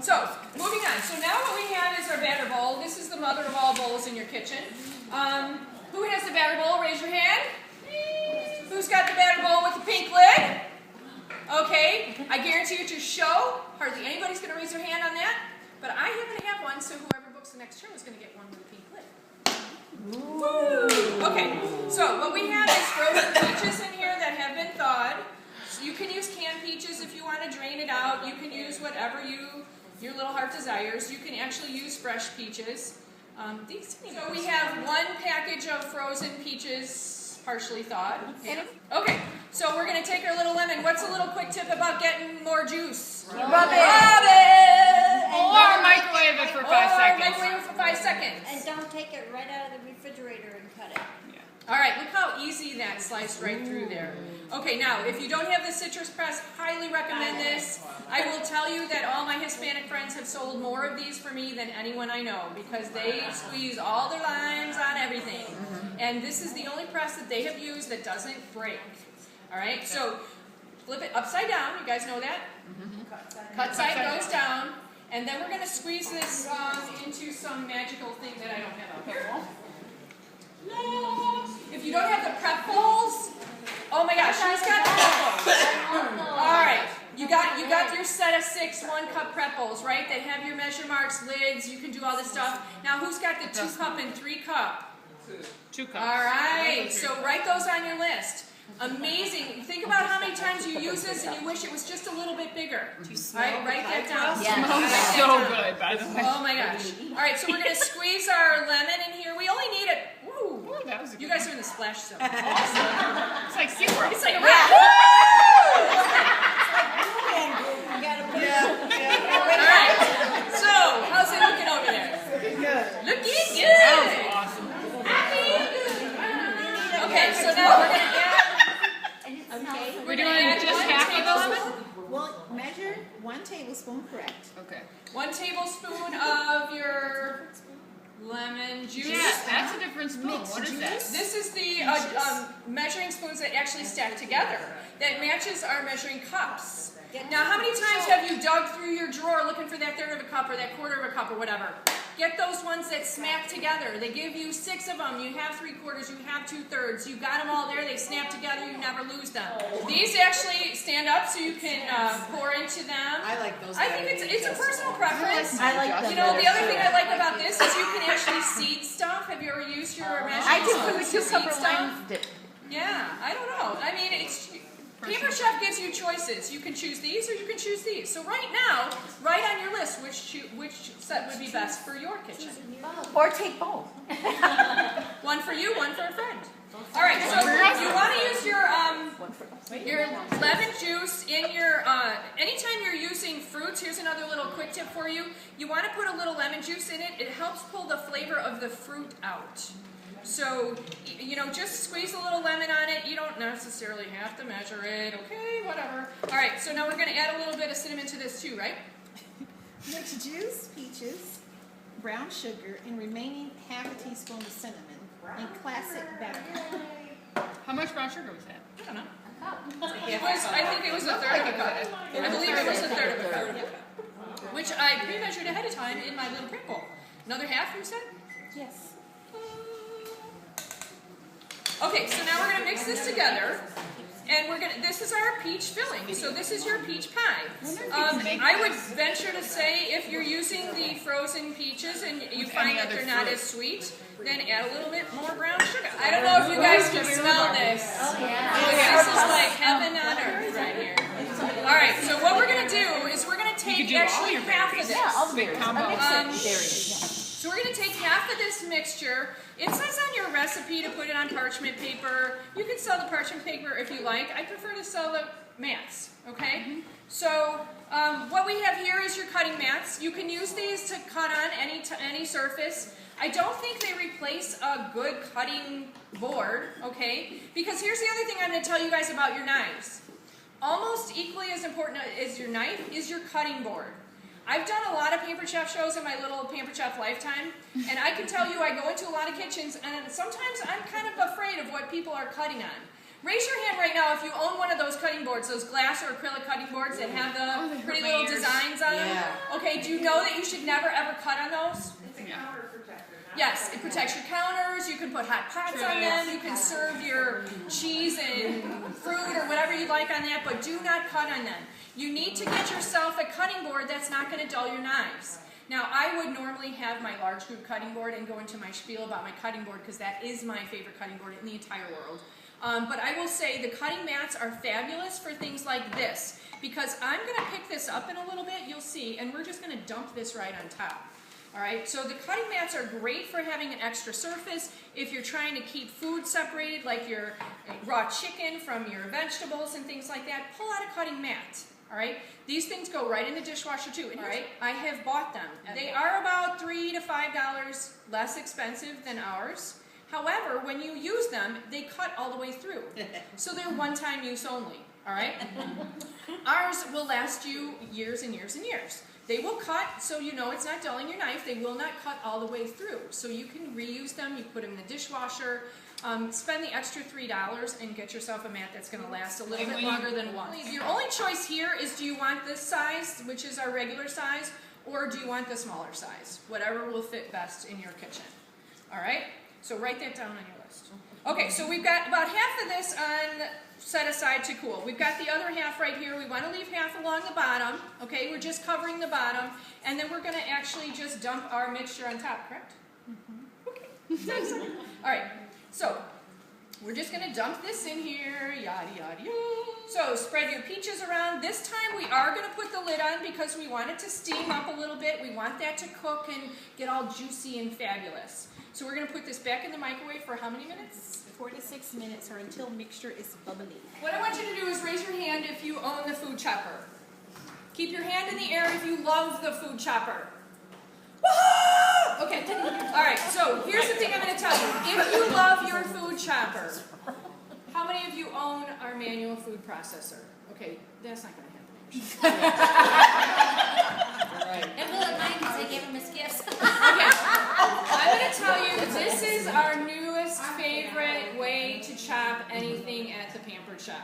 So, moving on. So now what we have is our batter bowl. This is the mother of all bowls in your kitchen. Who has the batter bowl? Raise your hand. Who's got the batter bowl with the pink lid? Okay, I guarantee you at your show, hardly anybody's going to raise their hand on that. But I happen to have one, so whoever books the next turn is going to get one with a pink lid. Woo! Okay, so what we have is frozen peaches in here that have been thawed. So you can use canned peaches if you want to drain it out. You can use whatever your little heart desires. You can actually use fresh peaches. So we have one package of frozen peaches, partially thawed. Okay, so we're going to take our little lemon. What's a little quick tip about getting more juice? Rub it! Rub it! Or microwave it for 5 seconds. Microwave it for 5 seconds. And don't take it right out of the refrigerator and cut it. All right, look how easy that sliced right through there. Okay, now, if you don't have the citrus press, highly recommend this. I will tell you that all my Hispanic friends have sold more of these for me than anyone I know because they squeeze all their limes on everything. And this is the only press that they have used that doesn't break. All right, so flip it upside down. You guys know that? Cut side goes down. And then we're going to squeeze this into some magical thing that I don't have up here. If you don't have the prep bowls, oh my gosh, who's got the prep bowls? All right, you got your set of 6 1-cup prep bowls, right? That have your measure marks, lids. You can do all this stuff. Now, who's got the 2-cup and 3-cup? 2 cups. All right, so write those on your list. Amazing. Think about how many times you use this and you wish it was just a little bit bigger. All right, write that down. Smells so good, by the way. Oh my gosh. All right, so we're going to squeeze our lemon in here. We only need it. Woo. Ooh, that was a You good guys are in the splash zone. Awesome. It's like SeaWorld. It's like a wrap. All right. So, how's it looking over there? Looking good. That was awesome. Okay, so now we're going to add. We're doing just half of the lemon? Well, measure 1 tablespoon, correct? Okay. 1 tablespoon of your lemon juice. Yeah, that's a different spoon. What is that? This is the measuring spoons that actually stack together. That matches our measuring cups. Now, how many times have you dug through your drawer looking for that 1/3 of a cup or that 1/4 of a cup or whatever? Get those ones that smack together. They give you 6 of them. You have 3/4, you have 2/3. You got them all there. They snap together. You never lose them. These actually stand up so you can pour into them. I like those. I think it's a personal preference. I like them. You know, the other thing I like about this is you can actually seed stuff. Have you ever used your measuring I do spoons for the to seed cucumber stuff? lime dip. Yeah, I don't know. I mean, Paper Chef gives you choices. You can choose these or you can choose these. So right now, write on your list which set would be best for your kitchen. Or take both. One for you, one for a friend. All right, so you want to use your lemon juice in your, anytime you're using fruits, here's another little quick tip for you. You want to put a little lemon juice in it. It helps pull the flavor of the fruit out. So, you know, just squeeze a little lemon on it. You don't necessarily have to measure it. Okay, whatever. All right, so now we're going to add a little bit of cinnamon to this too, right? Mix juice, peaches, brown sugar, and remaining ½ a teaspoon of cinnamon in classic batter. How much brown sugar was that? I don't know. I think it was a 1/3 of a cup. I believe it was a 1/3 of a cup. Which I pre-measured ahead of time in my little print bowl. Another half, you said? Yes. Okay, so now we're going to mix this together, and this is our peach filling, so this is your peach pie. I would venture to say if you're using the frozen peaches and you find that they're not as sweet, then add a little bit more brown sugar. I don't know if you guys can smell this. Oh, yeah. This is like heaven on earth right here. All right, so what we're going to do is we're going to take actually half of this. Yeah, all the berries. So we're going to take half of this mixture. It says on your recipe to put it on parchment paper. You can sell the parchment paper if you like. I prefer to sell the mats, okay? So what we have here is your cutting mats. You can use these to cut on any surface. I don't think they replace a good cutting board, okay? Because here's the other thing I'm going to tell you guys about your knives. Almost equally as important as your knife is your cutting board. I've done a lot of Paper Chef shows in my little Paper Chef lifetime, and I can tell you I go into a lot of kitchens, and sometimes I'm kind of afraid of what people are cutting on. Raise your hand right now if you own one of those cutting boards, those glass or acrylic cutting boards that have the pretty little designs on them. Okay, do you know that you should never ever cut on those? It's a counter protector. Yes, it protects your counters, you can put hot pots on them, you can serve your cheese and fruit or whatever you'd like on that, but do not cut on them. You need to get yourself a cutting board that's not going to dull your knives. Now, I would normally have my large group cutting board and go into my spiel about my cutting board because that is my favorite cutting board in the entire world. But I will say the cutting mats are fabulous for things like this because I'm going to pick this up in a little bit, you'll see, and we're just going to dump this right on top. All right, so the cutting mats are great for having an extra surface if you're trying to keep food separated, like your raw chicken from your vegetables and things like that. Pull out a cutting mat. All right, these things go right in the dishwasher too. All right, I have bought them. They are about $3 to $5 less expensive than ours. However, when you use them, they cut all the way through. So they're one-time use only. All right, ours will last you years and years and years. They will cut, so you know it's not dulling your knife. They will not cut all the way through. So you can reuse them. You put them in the dishwasher. Spend the extra $3 and get yourself a mat that's going to last a little bit longer than one. Your only choice here is, do you want this size, which is our regular size, or do you want the smaller size? Whatever will fit best in your kitchen. All right? So write that down on your list. Okay, so we've got about half of this on set aside to cool. We've got the other half right here. We want to leave half along the bottom. Okay, we're just covering the bottom, and then we're going to actually just dump our mixture on top, correct? Okay. All right, so we're just going to dump this in here, yada, yada, yada. So spread your peaches around. This time we are going to put the lid on because we want it to steam up a little bit. We want that to cook and get all juicy and fabulous. So we're going to put this back in the microwave for how many minutes? 4 to 6 minutes or until mixture is bubbly. What I want you to do is raise your hand if you own the food chopper. Keep your hand in the air if you love the food chopper. Woohoo! Okay, all right, so here's the thing I'm going to tell you. If you love your food chopper, how many of you own our manual food processor? Okay, that's not going to happen. Right. And we'll at mine because they gave him his gifts. Okay, I'm going to tell you, this is our newest favorite way to chop anything at the Pampered Chef.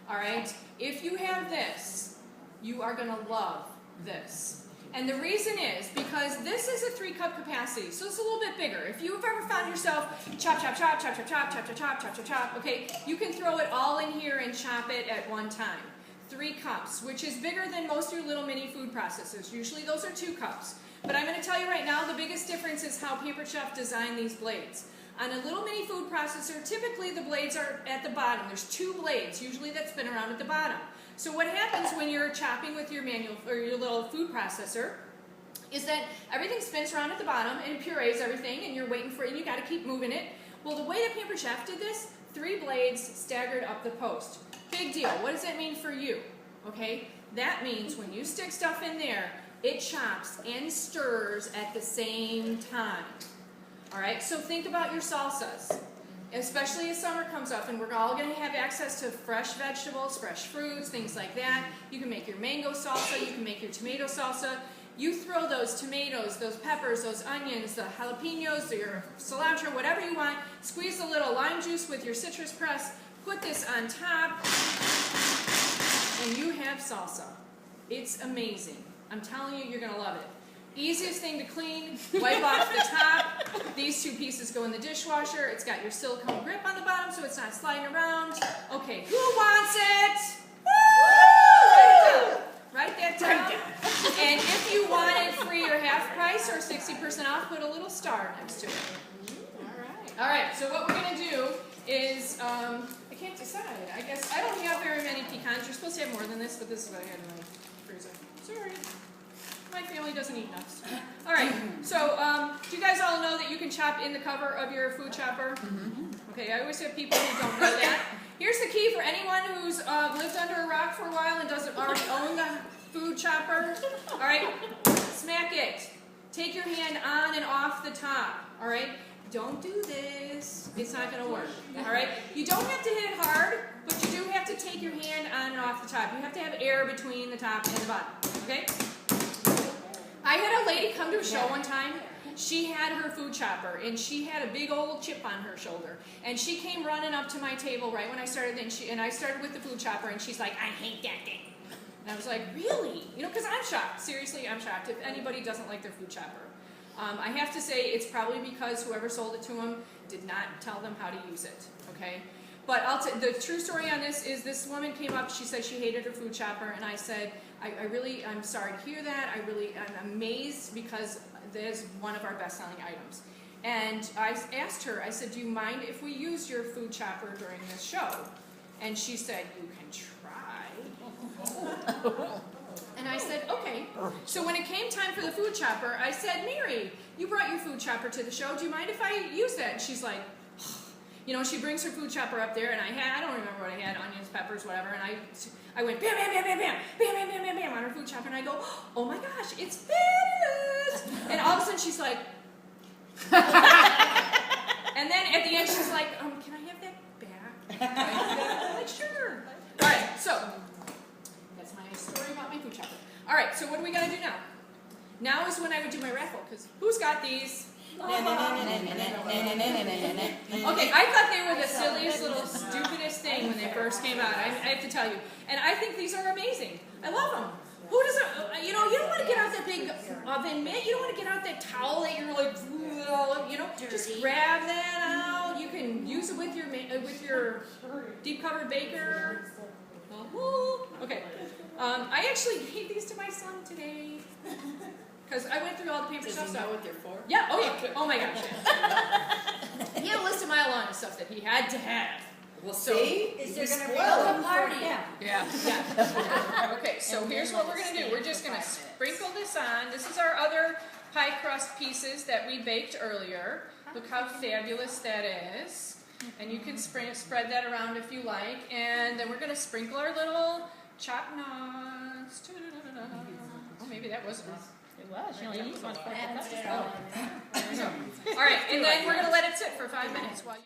All right? If you have this, you are going to love this. And the reason is because this is a 3-cup capacity, so it's a little bit bigger. If you've ever found yourself chop, chop, chop, chop, chop, chop, chop, chop, chop, chop, chop, chop, okay, you can throw it all in here and chop it at one time. 3 cups, which is bigger than most of your little mini food processors. Usually those are 2 cups. But I'm going to tell you right now, the biggest difference is how Pampered Chef designed these blades. On a little mini food processor, typically the blades are at the bottom. There's 2 blades, usually that spin around at the bottom. So what happens when you're chopping with your manual or your little food processor is that everything spins around at the bottom and purees everything, and you're waiting for it, and you got to keep moving it. Well, the way that Pampered Chef did this, 3 blades staggered up the post. Big deal. What does that mean for you? Okay, that means when you stick stuff in there, it chops and stirs at the same time. All right, so think about your salsas, especially as summer comes up and we're all going to have access to fresh vegetables, fresh fruits, things like that. You can make your mango salsa, you can make your tomato salsa. You throw those tomatoes, those peppers, those onions, the jalapenos, your cilantro, whatever you want, squeeze a little lime juice with your citrus press, put this on top, and you have salsa. It's amazing. I'm telling you, you're going to love it. Easiest thing to clean, wipe off the top. These 2 pieces go in the dishwasher. It's got your silicone grip on the bottom so it's not sliding around. Okay, who wants it? Woo! Write that down. And if you want it free or half price or 60% off, put a little star next to it. All right, so what we're going to do is, I can't decide. I guess I don't have very many pecans. You're supposed to have more than this, but this is what I had in my freezer. Sorry. My family doesn't eat nuts. All right, so do you guys all know that you can chop in the cover of your food chopper? Okay, I always have people who don't know that. Here's the key for anyone who's lived under a rock for a while and doesn't already own the food chopper. All right, smack it. Take your hand on and off the top. All right, don't do this. It's not going to work. All right, you don't have to hit it hard, but you do have to take your hand on and off the top. You have to have air between the top and the bottom. Okay. I had a lady come to a show one time, she had her food chopper, and she had a big old chip on her shoulder. And she came running up to my table right when I started, and I started with the food chopper, and she's like, I hate that thing. And I was like, really? You know, because I'm shocked. Seriously, I'm shocked if anybody doesn't like their food chopper. I have to say it's probably because whoever sold it to them did not tell them how to use it, okay? But the true story on this is this woman came up, she said she hated her food chopper, and I said, I'm sorry to hear that. I'm amazed because that is one of our best-selling items. And I asked her, I said, do you mind if we use your food chopper during this show? And she said, you can try. And I said, okay. So when it came time for the food chopper, I said, Mary, you brought your food chopper to the show. Do you mind if I use that? And she's like, you know, she brings her food chopper up there, and I don't remember what I had, onions, peppers, whatever, and I went bam, bam, bam, bam, bam, bam, bam, bam, bam, bam on her food chopper, and I go, oh my gosh, it's fabulous! And all of a sudden she's like, and then at the end she's like, can I have that back? I'm like, sure. All right, so that's my story about my food chopper. All right, so what do we got to do now? Now is when I would do my raffle, because who's got these? Okay, I thought they were the silliest little stupidest thing when they first came out. I have to tell you. And I think these are amazing. I love them. Who doesn't, you know, you don't want to get out that big oven mitt. You don't want to get out that towel that you're like, you know, just grab that out. You can use it with your deep covered baker. Okay. I actually gave these to my son today. Because I went through all the paper stuff. Does he know what they're for? Yeah, oh yeah. Oh my gosh. Yeah. He had a list a mile long of stuff that he had to have. We'll see. Is there going to be a party? Yeah. Okay, so here's what we're going to do. We're just going to sprinkle this on. This is our other pie crust pieces that we baked earlier. Look how fabulous that is. And you can spread that around if you like. And then we're going to sprinkle our little chopped nuts. Oh, maybe that was enough. It was. You only used one. All right, and then we're going to let it sit for 5 minutes while you